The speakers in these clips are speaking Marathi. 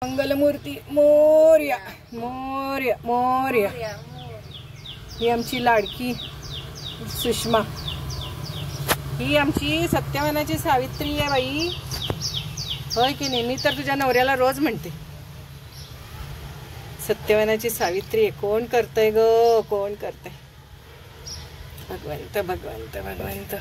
मंगलमूर्ती मोरया मोरया मोरया। ही आमची लाडकी सुषमा, ही आमची सत्यवानाची सावित्री आहे बाई, होय की नाही? मी तर तुझ्या नवऱ्याला रोज म्हणते सत्यवानाची सावित्री आहे. कोण करतय ग, कोण करतय? भगवंत भगवंत भगवंत.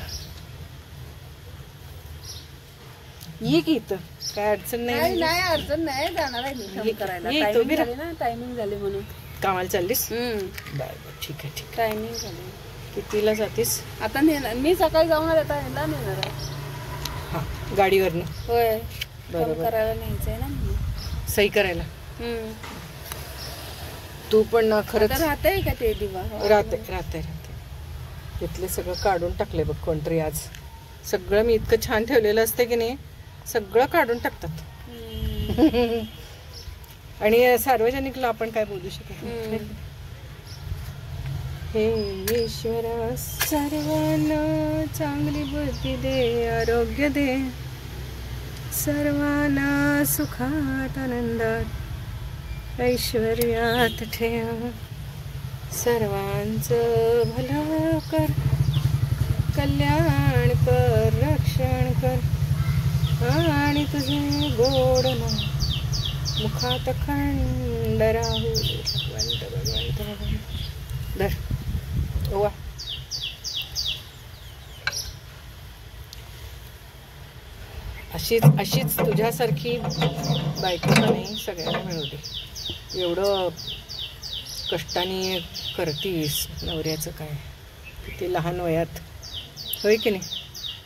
ये की इथं काय अडचण नाही. नाही अडचण नाही, जाणार आहे मी करायला. टायमिंग झाली म्हणून. कामाला चाललीस? बरं ठीक आहे ठीक. टायमिंग झाली. कितीला जातीस? आता मी सकाळी जाऊन आता ह्याला नेणार आहे. हा, गाडीवरनं? होय, बरोबर. करायला न्यायचंय ना, सही करायला. तू पण ना खरंच राहते का ते दिवा? राहते राहते राहते. तिथले सगळं काढून टाकले बघ कोणतरी आज. सगळं मी इतकं छान ठेवलेलं असते की नाही, सगळं काढून टाकतात. आणि सार्वजनिकला आपण काय बोलू शकत नाही. हे ईश्वरा सर्वांना चांगली बुद्धी दे, आरोग्य दे, सर्वांना सुखात आनंदात ऐश्वर्यात ठेव, सर्वांचं भलं कर, कल्याण कर, रक्षण कर, आणि तुझे गोड नाम मुखात खंड राहू. भगवंत भगवंत भगवंत. धर वा. अशीच तुझ्यासारखी बायको नाही सगळ्यांना मिळू दे. एवढं कष्टाने करतीस नवऱ्याचं काय, किती लहान वयात, होय की नाही?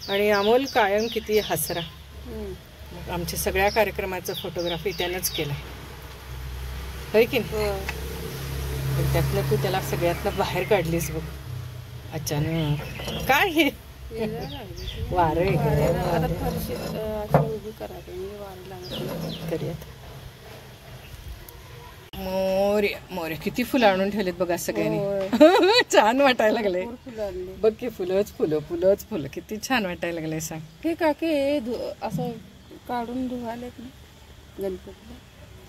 आणि अमोल कायम किती हसरा. आमच्या सगळ्या कार्यक्रमाचं फोटोग्राफी त्यानंच केलंय, होय की नाही? पण त्यातनं तू त्याला सगळ्यातनं बाहेर काढलीस बघ अचानक. काय हे वार करूयात. मोर्या मोर्या किती फुलं आणून ठेवलेत बघा सगळ्यांनी. छान वाटायला लागले बघ की. फुलंच फुलं फुलंच फुलं, किती छान वाटायला लागले. सांग हे काके असं काढून धुवालेत ना गणपतीला.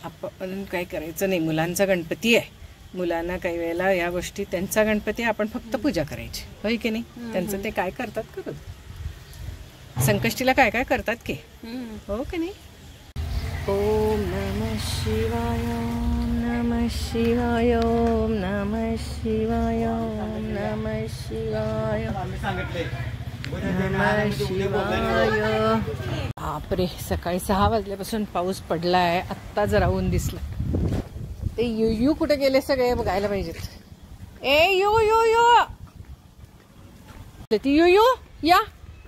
आपण काय करायचं नाही. मुलांचा गणपती आहे, मुलांना काही वेळेला या गोष्टी, त्यांचा गणपती आपण फक्त पूजा करायची, होय की नाही? त्यांचं ते काय करतात करू. संकष्टीला काय काय करतात की, हो की नाही? ओम नमः शिवाय, ओम नमः शिवाय, ओम नमः शिवाय, ओम नमः शिवाय, नमः शिवाय. बापरे, सकाळी 6 वाजल्यापासून पाऊस पडलाय. आत्ता जरा ऊन दिसलं. ते यू कुठे गेले सगळे बघायला पाहिजेत. ए यू यू यू, ती यू या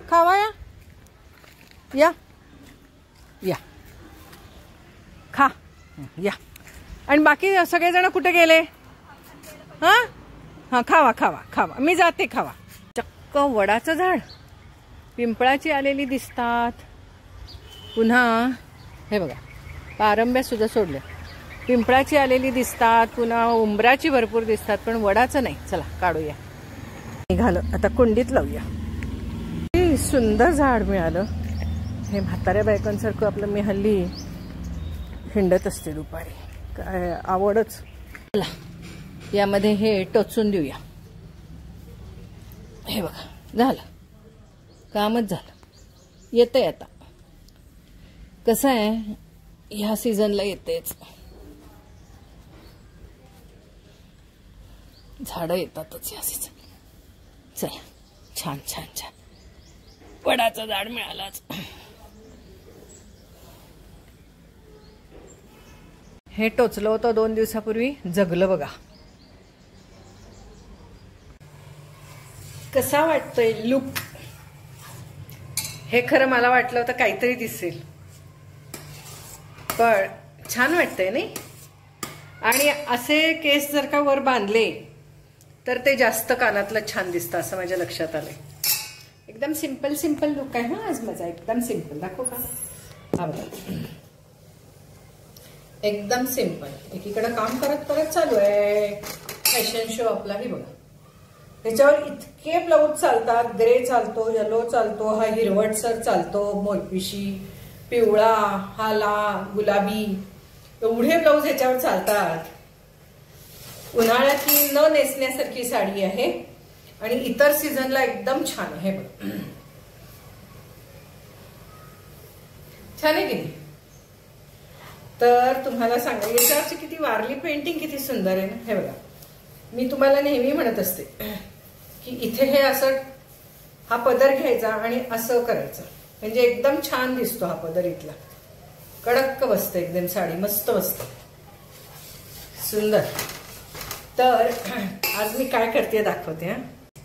खावा, या या खा या. आणि बाकी सगळेजण कुठे गेले? हा हा, खावा खावा खावा, मी जाते खावा. चक्क वडाचं झाड, पिंपळाची आलेली दिसतात. पुन्हा हे बघा पारंब्या सुद्धा सोडल्या. पिंपळाची आलेली दिसतात, पुन्हा उंबराची भरपूर दिसतात, पण वडाचं नाही. चला काढूया. निघालं आता, कुंडीत लावूया. सुंदर झाड मिळालं. हे म्हाताऱ्या बायकांसारखं आपलं मी हल्ली हिंडत असते दुपारी, काय आवडच. चला यामध्ये हे टोचून देऊया. हे बघा, झालं कामच झालं. येतंय आता. कसं आहे, ह्या सीझनला येतेच, झाडं येतातच ह्या सीझन. चला छान छान छान, वडाचं झाड मिळालंच. हे टोचलं होतं 2 दिवसापूर्वी, जगलं बघा. कसा वाटतोय लुक? हे खरं मला वाटलं होतं काहीतरी दिसेल, पण छान वाटतंय नाही? आणि असे केस जर का वर बांधले तर ते जास्त कानातलं छान दिसतं, असं माझ्या लक्षात आलंय. एकदम सिंपल सिंपल लुक आहे हा आज माझा, एकदम सिंपल. दाखव का? हा बघा, एकदम सिंपल. एकीकडे काम करत करत चालू आहे फॅशन शो आपला. हे बघा, त्याच्यावर इतके ब्लाऊज चालतात. ग्रे चालतो, येलो चालतो, हा हिरवटसर चालतो, मोरपिशी, पिवळा, हा गुलाबी, एवढे ब्लाऊज ह्याच्यावर चालतात. उन्हाळ्यातली न नेसण्यासारखी साडी आहे आणि इतर सीझनला एकदम छान आहे. छान आहे की नाही? तर तुम्हाला सांगा याच्यावरची किती वारली पेंटिंग किती सुंदर आहे ना. हे बघा, मी तुम्हाला नेहमी म्हणत असते की इथे हे असं हा पदर घ्यायचा आणि असं करायचं म्हणजे एकदम छान दिसतो हा पदर. इथला कडक बसतं एकदम, साडी मस्त बसते, सुंदर. तर आज मी काय करते दाखवते. हा,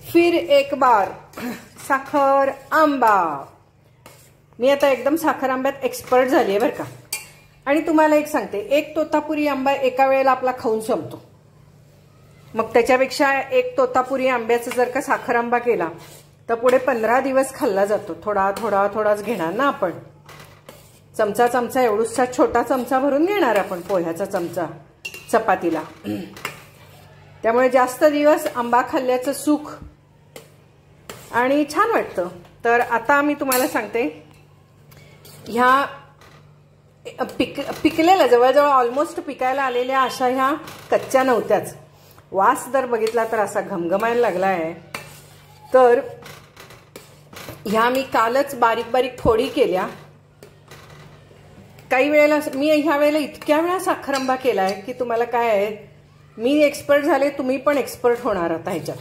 फिर एक बार साखर आंबा. मी आता एकदम साखर आंब्यात एक्सपर्ट झाली आहे बरं का. आणि तुम्हाला एक सांगते, एक तोतापुरी आंबा एका वेळेला आपला खाऊन संपतो. मग त्याच्यापेक्षा एक तोतापुरी आंब्याचा जर का साखर आंबा केला तर पुढे 15 दिवस खाल्ला जातो. थोडा थोडा थोडाच घेणार ना आपण. चमचा चमचा एवढूसा छोटा चमचा भरून घेणार आपण, पोह्याचा चमचा चपातीला. त्यामुळे जास्त दिवस आंबा खाल्ल्याचं सुख आणि छान वाटतं. तर आता मी तुम्हाला सांगते, ह्या पिकलेल्या जवळजवळ ऑलमोस्ट पिकायला आलेल्या अशा ह्या कच्च्या नव्हत्याच. वास जर बघितला तर असा घमघमायला लागला आहे. तर ह्या मी कालच बारीक बारीक फोडी केल्या. काही वेळेला मी ह्या वेळेला इतक्या वेळा साखर आंबा केलाय की तुम्हाला काय आहे, मी एक्सपर्ट झाले, तुम्ही पण एक्सपर्ट होणार आता ह्याच्यात.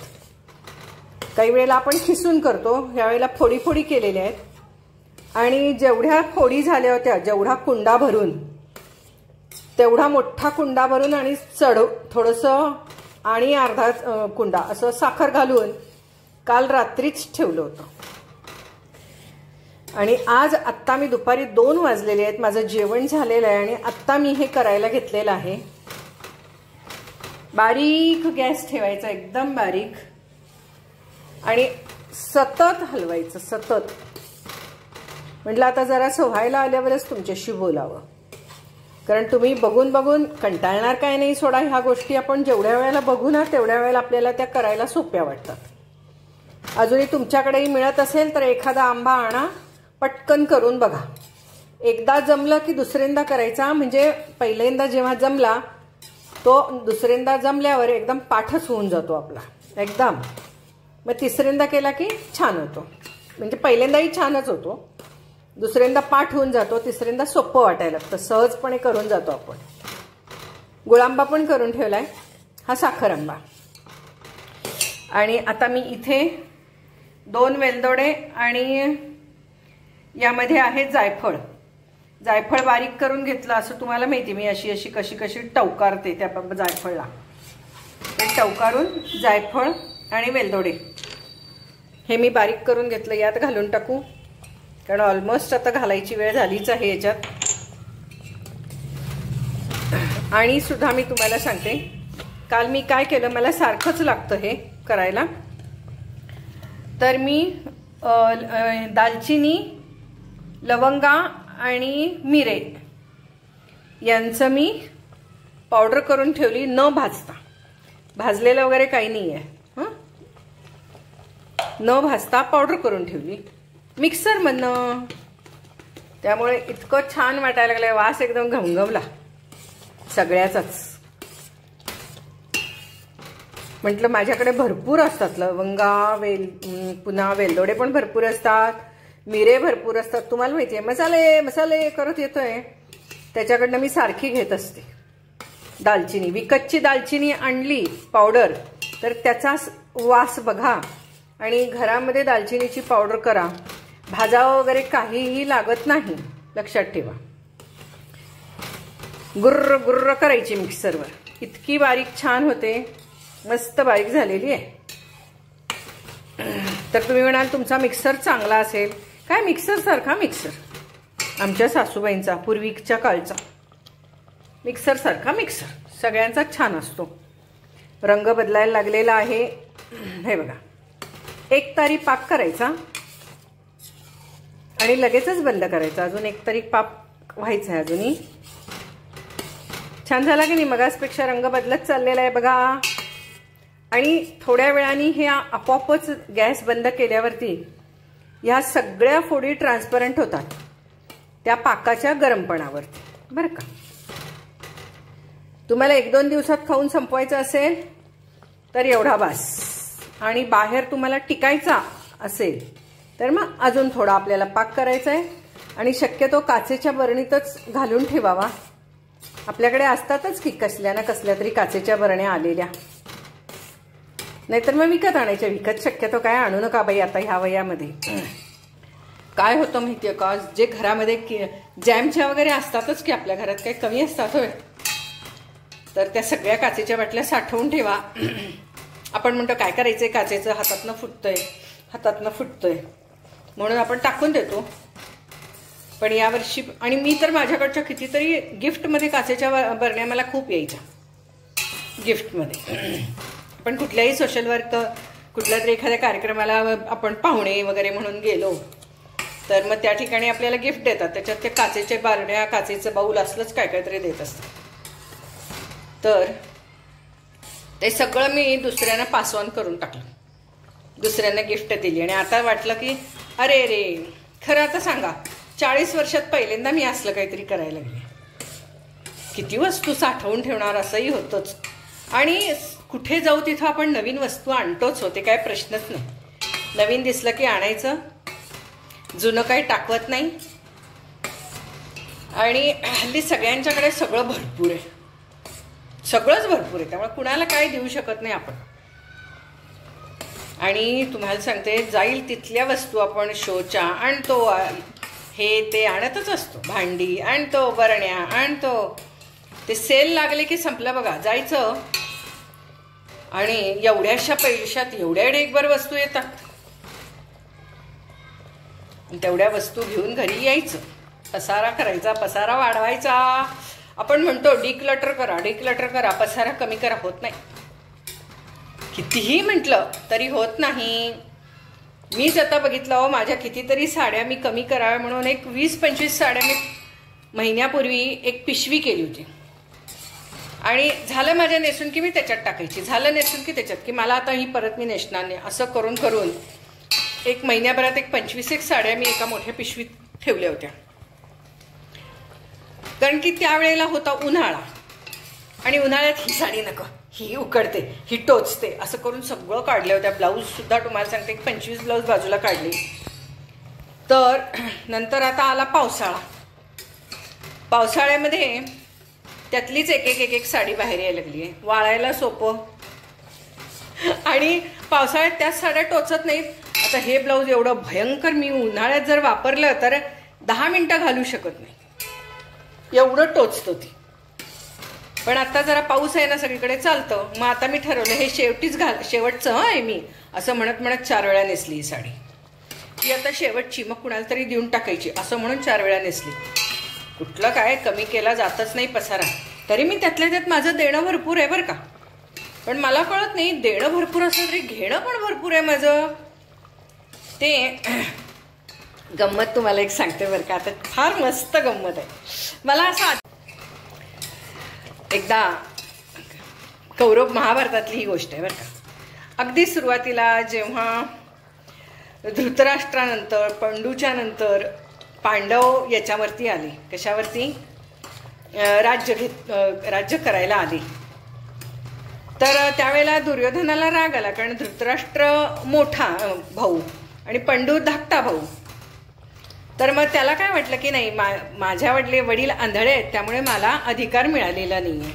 काही वेळेला आपण खिसून करतो, ह्यावेळेला फोडी फोडी केलेल्या आहेत. आणि जेवढ्या फोडी झाल्या होत्या, जेवढा कुंडा भरून, तेवढा मोठा कुंडा भरून आणि थोडंसं आणि अर्धा कुंडा असं साखर घालून काल रात्रीच ठेवलं होतं. आणि आज आत्ता मी दुपारी 2 वाजलेले आहेत, माझं जेवण झालेलं आहे आणि आत्ता मी हे करायला घेतलेलं आहे. बारीक गॅस ठेवायचा, एकदम बारीक, आणि सतत हलवायचं, सतत. म्हटलं आता जरासं व्हायला आल्यावरच तुमच्याशी बोलावं, कारण तुम्ही बघून बघून कंटाळणार काय नाही. सोडा, ह्या गोष्टी आपण जेवढ्या वेळेला बघू ना तेवढ्या वेळेला आपल्याला त्या करायला सोप्या वाटतात. अजूनही तुमच्याकडेही मिळत असेल तर एखादा आंबा आणा, पटकन करून बघा. एकदा जमलं की दुसऱ्यांदा करायचा, म्हणजे पहिल्यांदा जेव्हा जमला तो दुसऱ्यांदा जमल्यावर एकदम पाठच होऊन जातो आपला एकदम. मग तिसऱ्यांदा केला की छान होतो. म्हणजे पहिल्यांदाही छानच होतो, दुसऱ्यांदा पाठ होऊन जातो, तिसऱ्यांदा सोपं वाटायला लागतं, सहजपणे करून जातो आपण. गुळांबा पण करून ठेवलाय, हा साखर आंबा. आणि आता मी इथे 2 वेलदोडे आणि यामध्ये आहे जायफळ. जायफळ बारीक करून घेतलं. असं तुम्हाला माहिती, मी अशी अशी कशी कशी टवकारते त्या जायफळला. ते टवकारून जायफळ आणि वेलदोडे हे मी बारीक करून घेतलं. यात घालून टाकू, कारण ऑलमोस्ट आता घालायची वेळ झालीच आहे याच्यात. आणि सुद्धा मी तुम्हाला सांगते, काल मी काय केलं, मला सारखंच लागतं हे करायला. तर मी दालचिनी, लवंगा आणि मिरे यांचं मी पावडर करून ठेवली, न भाजता. भाजलेलं वगैरे काही नाही आहे, हं, न भाजता पावडर करून ठेवली मिक्सरमधनं. त्यामुळे इतकं छान वाटायला लागलं, वास एकदम घमघमला सगळ्याचाच. म्हटलं माझ्याकडे भरपूर असतात लवंगा, पुन्हा वेलदोडे पण भरपूर असतात, मिरे भरपूर असतात. तुम्हाला माहिती आहे, मसाले मसाले करत येतोय त्याच्याकडनं मी सारखी घेत असते. दालचिनी, विकतची दालचिनी आणली पावडर तर त्याचा वास बघा, आणि घरामध्ये दालचिनीची पावडर करा. भाजावं वगैरे काहीही लागत नाही, लक्षात ठेवा. गुर्र गुर्र करायची मिक्सरवर, इतकी बारीक छान होते, मस्त बारीक झालेली आहे. तर तुम्ही म्हणाल तुमचा मिक्सर चांगला असेल, काय मिक्सर सारखा मिक्सर, आमच्या सासूबाईंचा पूर्वीच्या काळचा मिक्सर सारखा मिक्सर सगळ्यांचाच छान असतो. रंग बदलायला लागलेला आहे, हे बघा. 1 तारी पाक करायचा आणि लगेचच बंद करायचा. अजून 1 तारी पाक व्हायचा आहे अजूनही. छान झाला की नाही, मगासपेक्षा रंग बदलत चाललेला आहे बघा. आणि थोड्या वेळाने हे आपोआपच गॅस बंद केल्यावरती ह्या सगळ्या फोडी ट्रान्सपरंट होतात त्या पाकाच्या गरमपणावरती, बरं का. तुम्हाला 1-2 दिवसात खाऊन संपवायचं असेल तर एवढा बास, आणि बाहेर तुम्हाला टिकायचा असेल तर मग अजून थोडा आपल्याला पाक करायचा आहे, आणि शक्यतो काचेच्या बरणीतच घालून ठेवावा. आपल्याकडे असतातच की कसल्या ना कसल्या तरी काचेच्या बरण्या आलेल्या, नाहीतर मग विकत आणायच्या. विकत शक्यतो काय आणू नका बाई आता ह्या वयामध्ये. काय होतं माहितीये का, जे घरामध्ये जॅमच्या वगैरे असतातच की आपल्या घरात, काही कमी असतात होय, तर त्या सगळ्या काचेच्या बाटल्या साठवून ठेवा. आपण म्हणतो काय करायचंय, काचेचं हातातनं फुटतंय म्हणून आपण टाकून देतो. पण यावर्षी, आणि मी तर माझ्याकडच्या कितीतरी गिफ्टमध्ये काचेच्या बरण्या मला खूप यायच्या गिफ्टमध्ये. पण कुठल्याही सोशल वर्क, कुठल्या तरी एखाद्या कार्यक्रमाला आपण पाहुणे वगैरे म्हणून गेलो तर मग त्या ठिकाणी आपल्याला गिफ्ट देतात, त्याच्यात ते काचेच्या बरण्या, काचेचं बाऊल असलंच काय काहीतरी देत असतात. तर ते सगळं मी दुसऱ्यांना पास ऑन करून टाकलं, दुसऱ्यांना गिफ्ट दिली. आणि आता वाटलं की अरे रे, खरं आता सांगा, 40 वर्षात पहिल्यांदा मी असलं काहीतरी करायला लागले. किती वस्तू साठवून ठेवणार असंही होतंच, आणि कुठे जाऊ तिथं आपण नवीन वस्तू आणतोच होते, काय प्रश्नच नाही. नवीन दिसलं की आणायचं, जुनं काही टाकवत नाही. आणि हल्ली सगळ्यांच्याकडे सगळं भरपूर आहे, सगळंच भरपूर आहे, त्यामुळे कुणाला काय देऊ शकत नाही आपण. आणि तुम्हाला सांगते, जाईल तिथल्या वस्तू आपण शोच्या आणतो, हे ते आणतच असतो, भांडी आणतो, बरण्या आणतो. ते सेल लागले की संपलं बघा, जायचं आणि एवढ्याशा पैशात एवढ्या ढेगभर वस्तू येतात, तेवढ्या वस्तू घेऊन घरी यायचं, पसारा करायचा, पसारा वाढवायचा. आपण म्हणतो डिक्लटर करा, पसारा कमी करा, होत नाही. कितीही म्हटलं तरी होत नाही. मीच आता बघितलं, माझ्या कितीतरी साड्या मी कमी कराव्या म्हणून एक 20-25 साड्या मी महिन्यापूर्वी एक पिशवी केली होती, आणि झालं माझ्या नेसून की मी त्याच्यात टाकायची, झालं नेसून की त्याच्यात, की मला आता ही परत मी नेसणार नाही, असं करून करून एक महिन्याभरात एक 25-1 साड्या मी एका मोठ्या पिशवीत ठेवल्या होत्या. कारण की त्यावेळेला होता उन्हाळा, आणि उन्हाळ्यात ही साडी नको, ही उकडते, ही टोचते, असं करून सगळं काढल्या होत्या. ब्लाऊज सुद्धा तुम्हाला सांगते, 25 ब्लाऊज बाजूला काढले. तर नंतर आता आला पावसाळा, पावसाळ्यामध्ये त्यातलीच एक साडी बाहेर यायला लागली आहे, वाळायला सोपं, आणि पावसाळ्यात त्याच साड्या टोचत नाहीत. आता हे ब्लाऊज एवढं भयंकर मी उन्हाळ्यात जर वापरलं तर 10 मिनिटं घालू शकत नाही, एवढं टोचतो ती. पण आता जरा पाऊस आहे ना, सगळीकडे चालतं, मग आता मी ठरवलं हे शेवटचं आहे मी, असं म्हणत 4 वेळा नेसली ही साडी. ती आता शेवटची, मग कुणाला तरी देऊन टाकायची असं म्हणून 4 वेळा नेसली. कुठलं काय कमी केला जातच नाही पसारा. तरी मी त्यातल्या त्यात माझं देणं भरपूर आहे बरं का, पण मला कळत नाही, देणं भरपूर असलं तरी घेणं पण भरपूर आहे माझं. ते गंमत तुम्हाला एक सांगते बरं का, आता फार मस्त गंमत आहे. मला असं एकदा कौरव महाभारतातली ही गोष्ट आहे बरं का. अगदी सुरुवातीला जेव्हा धृतराष्ट्रानंतर, पंडूच्या नंतर पांडव याच्यावरती आले, कशावरती, राज्य करायला आले, तर त्यावेळेला दुर्योधनाला राग आला, कारण धृतराष्ट्र मोठा भाऊ आणि पंडू धाकटा भाऊ. तर मग त्याला काय वाटलं की नाही, माझ्या वडील आंधळे आहेत, त्यामुळे मला अधिकार मिळालेला नाहीये,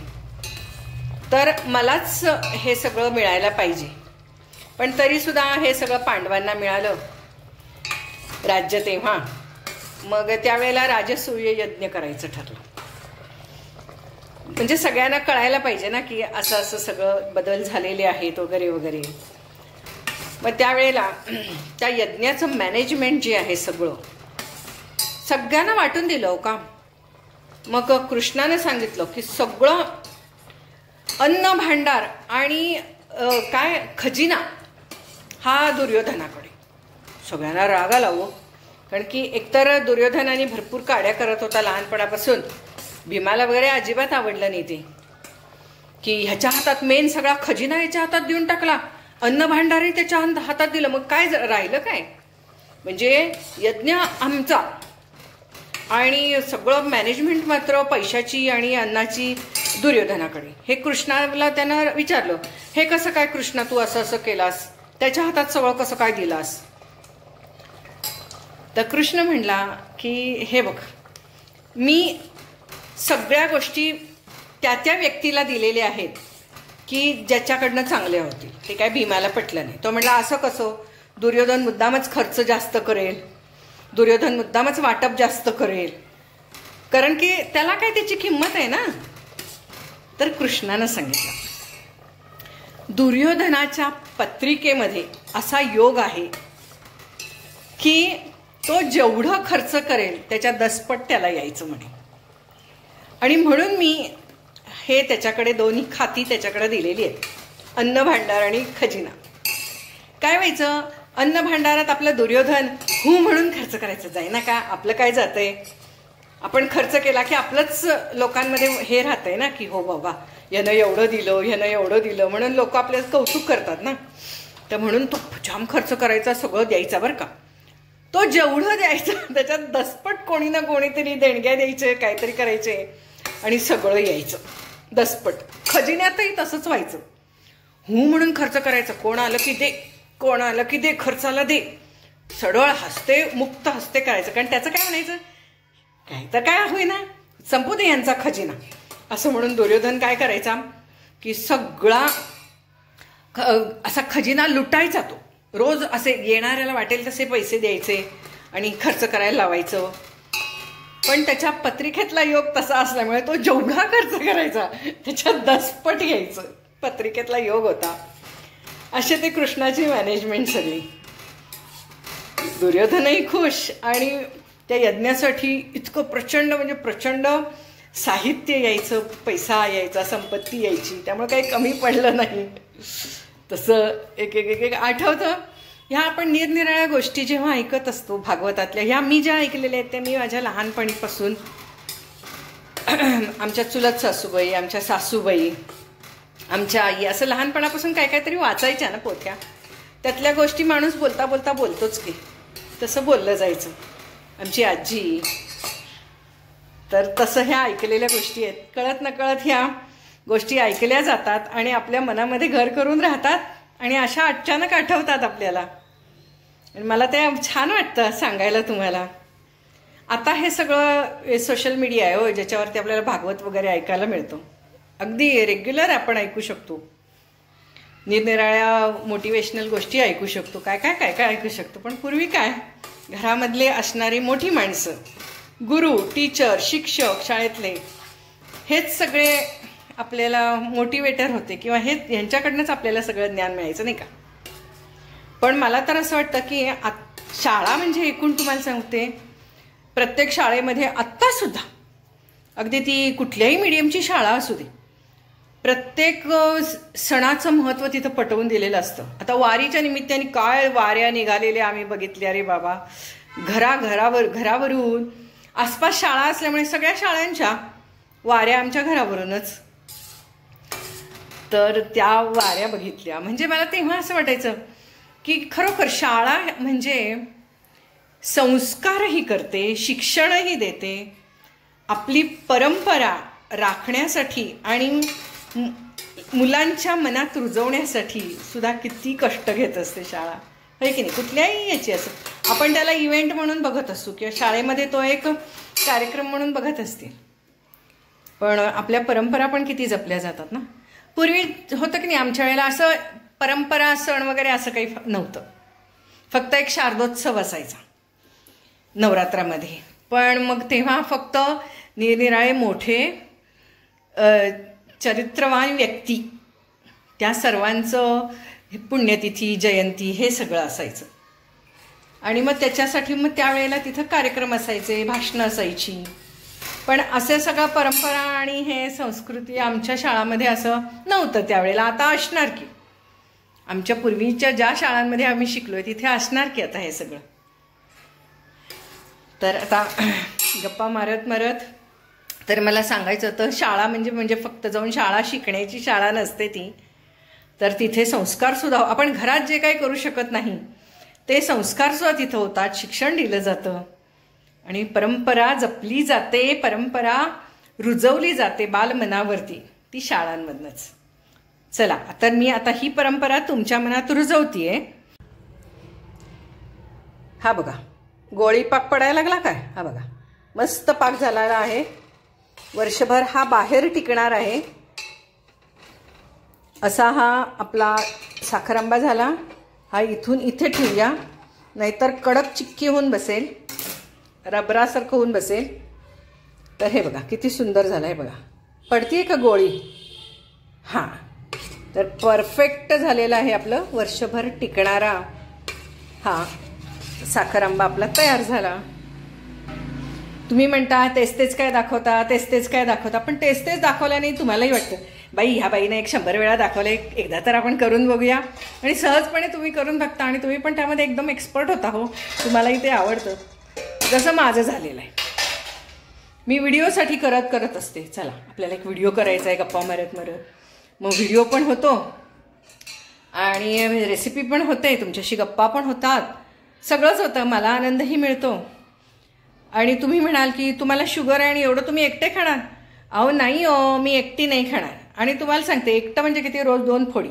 तर मलाच हे सगळं मिळायला पाहिजे. पण तरी सुद्धा हे सगळं पांडवांना मिळालं राज्य तेव्हा. मग त्यावेळेला राजसूय यज्ञ करायचं ठरलं, म्हणजे सगळ्यांना कळायला पाहिजे ना की असं असं सगळं बदल झालेले आहेत वगैरे वगैरे. मग त्यावेळेला त्या यज्ञाचं मॅनेजमेंट जे आहे सगळं सगळ्यांना वाटून दिलं का. मग कृष्णाने सांगितलं की सगळं अन्न भांडार आणि काय खजिना हा दुर्योधनाकडे. सगळ्यांना राग आला हो, कारण की एकतर दुर्योधनाने भरपूर काड्या करत होता लहानपणापासून, भीमाला वगैरे अजिबात आवडलं नाही ते, की ह्याच्या हातात मेन सगळा खजिना ह्याच्या हातात देऊन टाकला, अन्न भांडारही त्याच्या हातात दिलं, मग काय राहिलं काय. म्हणजे यज्ञ आमचा आणि सगळं मॅनेजमेंट मात्र पैशाची आणि अन्नाची दुर्योधनाकडे. हे कृष्णाला त्यानं विचारलं, हे कसं काय कृष्णा, तू असं असं केलास, त्याच्या हातात सगळं कसं काय दिलास? तर कृष्ण म्हणला की हे बघ, मी सगळ्या गोष्टी त्या त्या व्यक्तीला दिलेल्या आहेत की ज्याच्याकडनं चांगले होतील. ते काय भीमाला पटलं नाही. तो म्हणला असं कसं, दुर्योधन मुद्दामच खर्च जास्त करेल, दुर्योधन मुद्दामच वाटप जास्त करेल, कारण की त्याला काय त्याची किंमत आहे ना. तर कृष्णानं सांगितलं, दुर्योधनाच्या पत्रिकेमध्ये असा योग आहे की तो जेवढं खर्च करेल त्याच्या 10 पट त्याला यायचं म्हणे. आणि म्हणून मी हे त्याच्याकडे दोन्ही खाती त्याच्याकडे दिलेली आहेत, अन्न भांडार आणि खजिना. काय व्हायचं, अन्न भांडारात आपलं दुर्योधन म्हणून खर्च करायचं, जाय ना का आपलं काय जातंय. आपण खर्च केला की आपलंच लोकांमध्ये हे राहतंय ना की हो बाबा यानं एवढं दिलं, यानं एवढं दिलं, म्हणून लोक आपल्याला कौतुक करतात ना. तर म्हणून तो जाम खर्च करायचा, सगळं द्यायचा बरं का. तो जेवढं द्यायचं त्याच्यात 10 पट कोणी ना कोणीतरी देणग्या द्यायचे, काहीतरी करायचे आणि सगळं यायचं 10 पट. खजिन्यातही तसंच व्हायचं, म्हणून खर्च करायचं, कोण आलं की दे, कोण आलं की दे, खर्चाला दे, सडळ हसते, मुक्त हसते करायचं. कारण त्याचं काय म्हणायचं, काय तर काय होईना, संपू दे यांचा खजिना, असं म्हणून दुर्योधन काय करायचा की सगळा असा खजिना लुटायचा. तो रोज असे येणाऱ्याला वाटेल तसे पैसे द्यायचे आणि खर्च करायला लावायचं. पण त्याच्या पत्रिकेतला योग तसा असल्यामुळे तो जेवढा खर्च करायचा त्याच्यात 10 पट यायचं, पत्रिकेतला योग होता. असे ते कृष्णाची मॅनेजमेंट सगळी. दुर्योधनही खुश आणि त्या यज्ञासाठी इतकं प्रचंड म्हणजे प्रचंड साहित्य यायचं, पैसा यायचा, संपत्ती यायची, त्यामुळे काही कमी पडलं नाही. तसं एक एक एक एक आठवतं. ह्या आपण निरनिराळ्या गोष्टी जेव्हा ऐकत असतो भागवतातल्या, ह्या मी ज्या ऐकलेल्या आहेत त्या मी माझ्या लहानपणीपासून आमच्या चुलत सासूबाई, आमच्या सासूबाई, आमच्या आई, असं लहानपणापासून काय काहीतरी वाचायच्या ना पोथ्या, त्यातल्या गोष्टी माणूस बोलता बोलता बोलतोच की, तसं बोललं जायचं. आमची आजी, तर तसं ह्या ऐकलेल्या गोष्टी आहेत. कळत नकळत ह्या गोष्टी ऐकल्या जातात आणि आपल्या मनामध्ये घर करून राहतात आणि अशा अचानक आठवतात आपल्याला. आणि मला ते छान वाटतं सांगायला तुम्हाला. आता हे सगळं सोशल मीडिया आहे हो, ज्याच्यावरती आपल्याला भागवत वगैरे ऐकायला मिळतो. अगदी रेग्युलर आपण ऐकू शकतो, निरनिराळ्या मोटिवेशनल गोष्टी ऐकू शकतो, काय काय काय काय ऐकू शकतो. पण पूर्वी काय, घरामधले असणारी मोठी माणसं, गुरु, टीचर, शिक्षक, शाळेतले, हेच सगळे आपल्याला मोटिवेटर होते किंवा हे यांच्याकडनंच आपल्याला सगळं ज्ञान मिळायचं नाही का. पण मला तर असं वाटतं की शाळा म्हणजे एकूण तुम्हाला सांगते, प्रत्येक शाळेमध्ये आत्तासुद्धा, अगदी ती कुठल्याही मीडियमची शाळा असू दे, प्रत्येक सणाचं महत्त्व तिथं पटवून दिलेलं असतं. आता वारीच्या निमित्ताने काय वाऱ्या निघालेल्या आम्ही बघितल्या रे बाबा. घरावरून आसपास शाळा असल्यामुळे सगळ्या शाळांच्या वाऱ्या आमच्या घरावरूनच. तर त्या वाऱ्या बघितल्या म्हणजे मला तेव्हा असं वाटायचं की खरोखर शाळा म्हणजे संस्कारही करते, शिक्षणही देते, आपली परंपरा राखण्यासाठी आणि मुलांच्या मनात रुजवण्यासाठी सुद्धा किती कष्ट घेत असते शाळा, आहे की नाही. कुठल्याही याची असं आपण त्याला इव्हेंट म्हणून बघत असतो किंवा शाळेमध्ये तो एक कार्यक्रम म्हणून बघत असते, पण आपल्या परंपरा पण किती जपल्या जातात ना. पूर्वी होतं की नाही, आमच्या वेळेला असं परंपरा सण वगैरे असं काही नव्हतं, फक्त एक शारदोत्सव असायचा नवरात्रामध्ये. पण मग तेव्हा फक्त निरनिराळे मोठे चरित्रवान व्यक्ती, त्या सर्वांचं पुण्यतिथी, जयंती हे सगळं असायचं. आणि मग त्याच्यासाठी मग त्यावेळेला तिथं कार्यक्रम असायचे, भाषणं असायची. पण असे सगळं परंपरा आणि हे संस्कृती आमच्या शाळामध्ये असं नव्हतं त्यावेळेला. आता असणार की, आमच्या पूर्वीच्या ज्या शाळांमध्ये आम्ही शिकलोय तिथे असणार की आता हे सगळं. तर आता गप्पा मारत मारत तर मला सांगायचं होतं, शाळा म्हणजे फक्त जाऊन शाळा शिकण्याची शाळा नसते ती, तर तिथे संस्कारसुद्धा, आपण घरात जे काही करू शकत नाही ते संस्कारसुद्धा तिथं होतात, शिक्षण दिलं जातं आणि परंपरा जपली जाते, परंपरा रुजवली जाते बालमनावरती ती शाळांमधनच. चला तर मी आता ही परंपरा तुमच्या मनात रुजवतीये. हा बघा गोळी पाक पडायला लागला काय, हा बघा मस्त पाक झालेला आहे. वर्षभर हा बाहेर टिकणार आहे. असा हा आपला साखरांबा झाला. हा इथून इथे ठेवूया, नाहीतर कडक चिक्की होऊन बसेल, रबरासारखं होऊन बसेल. तर हे बघा किती सुंदर झालं आहे बघा. पडतीये का गोळी? हां, तर परफेक्ट झालेला आहे आपलं वर्षभर टिकणारा हा साखरांबा आपला तयार झाला. तुम्ही म्हणता तेच तेच काय दाखवता, तेच तेच काय दाखवता. पण तेच तेच दाखवल्याने तुम्हालाही वाटतं बाई ह्या बाईने 100 वेळा दाखवले, एकदा तर आपण करून बघूया. आणि सहजपणे तुम्ही करून बघता आणि तुम्ही पण त्यामध्ये एकदम एक्सपर्ट होता. हो, तुम्हालाही ते आवडतं, जसं माझं झालेलं आहे. मी व्हिडिओसाठी करत असते. चला आपल्याला एक व्हिडिओ करायचा आहे गप्पा मारत. मग व्हिडिओ पण होतो आणि रेसिपी पण होते, तुमच्याशी गप्पा पण होतात, सगळंच होतं. मला आनंदही मिळतो. आणि तुम्ही म्हणाल की तुम्हाला शुगर आहे आणि एवढं तुम्ही एकटे खाणार. अहो नाही हो, मी एकटी नाही खाणार. आणि तुम्हाला सांगते एकटं म्हणजे किती, रोज 2 फोडी,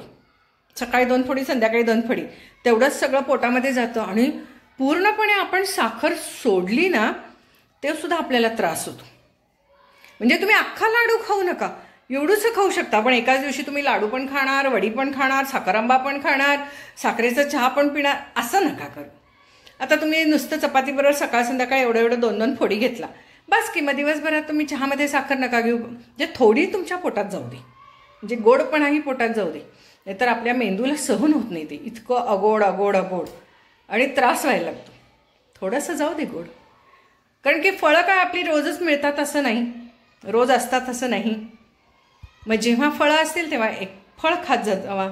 सकाळी 2 फोडी, संध्याकाळी 2 फोडी, तेवढंच सगळं पोटामध्ये जातं. आणि पूर्णपणे आपण साखर सोडली ना ते सुद्धा आपल्याला त्रास होतो. म्हणजे तुम्ही अख्खा लाडू खाऊ नका, एवढंच खाऊ शकता. पण एकाच दिवशी तुम्ही लाडू पण खाणार, वडी पण खाणार, साखरांबा पण खाणार, साखरेचा चहा पण पिणार, असं नका करू. आता तुम्ही नुसतं चपातीबरोबर सकाळ संध्याकाळ एवढं 2-2 फोडी घेतला बस की. मग दिवसभरात तुम्ही चहामध्ये साखर नका घेऊ. म्हणजे थोडी तुमच्या पोटात जाऊ दे, म्हणजे गोडपणाही पोटात जाऊ दे. नाहीतर आपल्या मेंदूला सहन होत नाही ते इतकं अगोड अगोड अगोड आणि त्रास व्हायला लागतो. थोडंसं जाऊ दे गोड. कारण की फळं काय आपली रोजच मिळतात असं नाही, रोज असतात असं नाही. मग जेव्हा फळं असतील तेव्हा एक फळ खात जावा.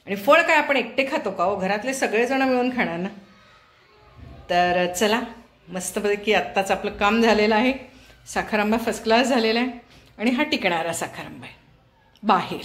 आणि फळ काय आपण एकटे खातो का हो, घरातले सगळेजण मिळून खाणार ना. तर चला मस्तपैकी आत्ताच आपलं काम झालेलं आहे. साखरांबा फर्स्ट क्लास झालेला आहे आणि हा टिकणारा साखरांबा आहे बाहेर.